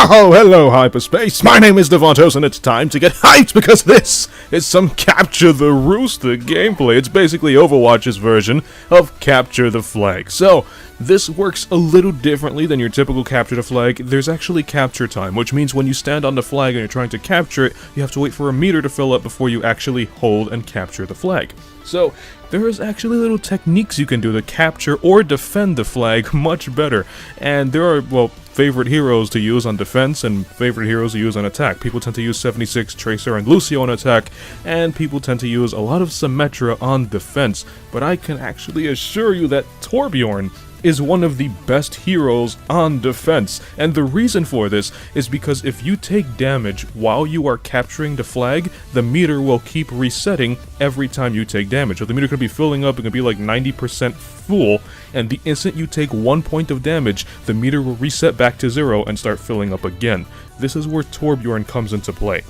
Oh, hello, hyperspace. My name is Davontos, and it's time to get hyped because this is some Capture the Rooster gameplay. It's basically Overwatch's version of Capture the Flag. So, this works a little differently than your typical Capture the Flag. There's actually capture time, which means when you stand on the flag and you're trying to capture it, you have to wait for a meter to fill up before you actually hold and capture the flag. So, there is actually little techniques you can do to capture or defend the flag much better. And there are, well, favorite heroes to use on defense and favorite heroes to use on attack. People tend to use 76, Tracer, and Lucio on attack, and people tend to use a lot of Symmetra on defense. But I can actually assure you that Torbjorn is one of the best heroes on defense, and the reason for this is because if you take damage while you are capturing the flag, the meter will keep resetting every time you take damage. So the meter could be filling up, it could be like 90% full, and the instant you take 1 point of damage, the meter will reset back to 0 and start filling up again. This is where Torbjorn comes into play.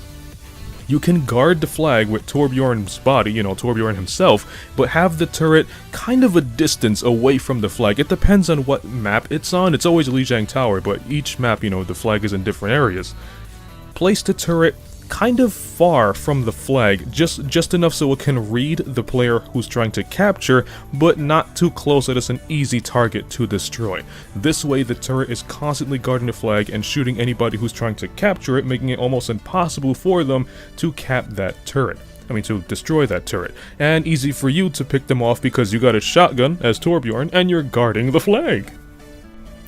You can guard the flag with Torbjorn's body, Torbjorn himself, but have the turret kind of a distance away from the flag. It depends on what map it's on. It's always Lijiang Tower, but each map, the flag is in different areas. Place the turret kind of far from the flag, just enough so it can read the player who's trying to capture, but not too close that it's an easy target to destroy. This way the turret is constantly guarding the flag and shooting anybody who's trying to capture it, making it almost impossible for them to cap that turret. To destroy that turret. And easy for you to pick them off because you got a shotgun as Torbjorn and you're guarding the flag.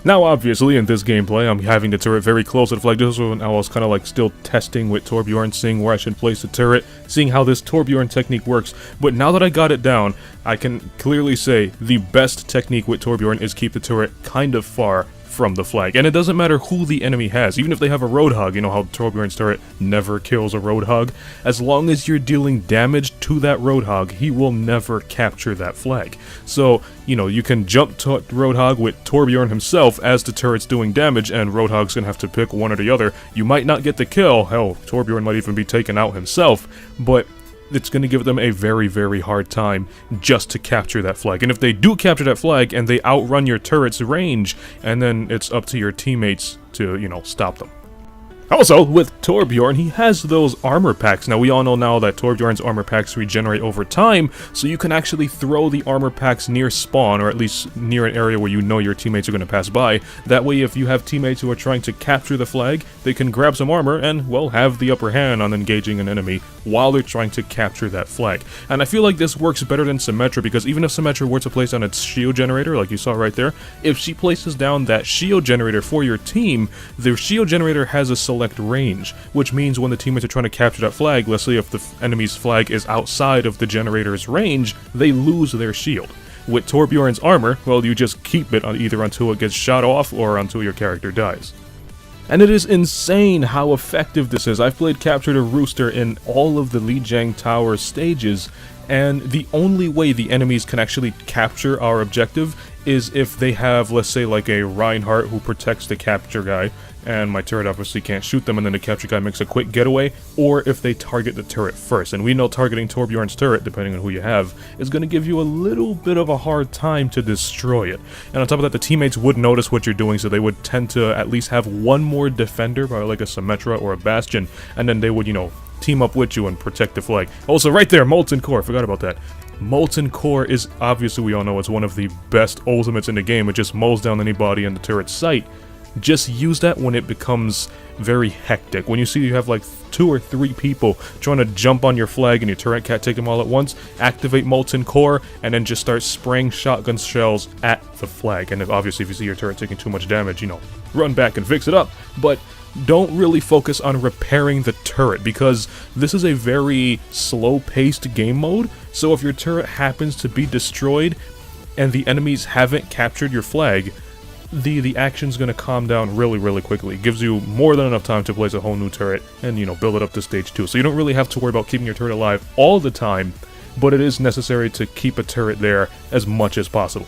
Now, obviously, in this gameplay, I'm having the turret very close to the flag. This was when I was kind of like still testing with Torbjorn, seeing where I should place the turret, seeing how this Torbjorn technique works. But now that I got it down, I can clearly say the best technique with Torbjorn is keep the turret kind of far from the flag. And it doesn't matter who the enemy has, even if they have a Roadhog, you know how Torbjorn's turret never kills a Roadhog. As long as you're dealing damage to that Roadhog, he will never capture that flag. So, you can jump to Roadhog with Torbjorn himself as the turret's doing damage, and Roadhog's gonna have to pick one or the other. You might not get the kill, hell, Torbjorn might even be taken out himself, but it's going to give them a very, very hard time just to capture that flag. And if they do capture that flag and they outrun your turret's range, and then it's up to your teammates to, stop them. Also, with Torbjorn, he has those armor packs. Now, we all know now that Torbjorn's armor packs regenerate over time, so you can actually throw the armor packs near spawn, or at least near an area where you know your teammates are going to pass by. That way, if you have teammates who are trying to capture the flag, they can grab some armor and, well, have the upper hand on engaging an enemy while they're trying to capture that flag. And I feel like this works better than Symmetra, because even if Symmetra were to place down its shield generator, like you saw right there, if she places down that shield generator for your team, the shield generator has a select range, which means when the teammates are trying to capture that flag, let's say if the enemy's flag is outside of the generator's range, they lose their shield. With Torbjorn's armor, well, you just keep it either until it gets shot off or until your character dies. And it is insane how effective this is. I've played Capture the Rooster in all of the Lijiang Tower stages, and the only way the enemies can actually capture our objective is if they have, let's say, like a Reinhardt who protects the capture guy, and my turret obviously can't shoot them, and then the capture guy makes a quick getaway, or if they target the turret first. And we know targeting Torbjorn's turret, depending on who you have, is going to give you a little bit of a hard time to destroy it. And on top of that, the teammates would notice what you're doing, so they would tend to at least have one more defender, by like a Symmetra or a Bastion, and then they would, team up with you and protect the flag. Also, right there, Molten Core, forgot about that. Molten Core is, obviously we all know, it's one of the best ultimates in the game. It just mows down anybody in the turret's sight. Just use that when it becomes very hectic. When you see you have like 2 or 3 people trying to jump on your flag and your turret can't take them all at once, activate Molten Core and then just start spraying shotgun shells at the flag. And obviously if you see your turret taking too much damage, run back and fix it up. But don't really focus on repairing the turret, because this is a very slow-paced game mode. So if your turret happens to be destroyed and the enemies haven't captured your flag, the action's going to calm down really, really quickly. It gives you more than enough time to place a whole new turret and, build it up to stage 2. So you don't really have to worry about keeping your turret alive all the time, but it is necessary to keep a turret there as much as possible.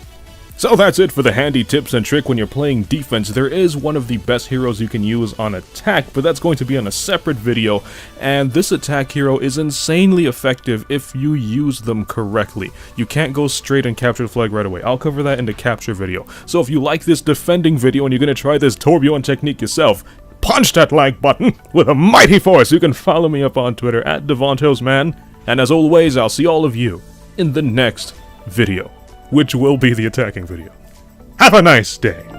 So that's it for the handy tips and trick when you're playing defense. There is one of the best heroes you can use on attack, but that's going to be on a separate video, and this attack hero is insanely effective if you use them correctly. You can't go straight and capture the flag right away. I'll cover that in the capture video. So if you like this defending video and you're going to try this Torbjorn technique yourself, punch that like button with a mighty force. You can follow me up on Twitter at Davontos, man. And as always, I'll see all of you in the next video, which will be the attacking video. Have a nice day.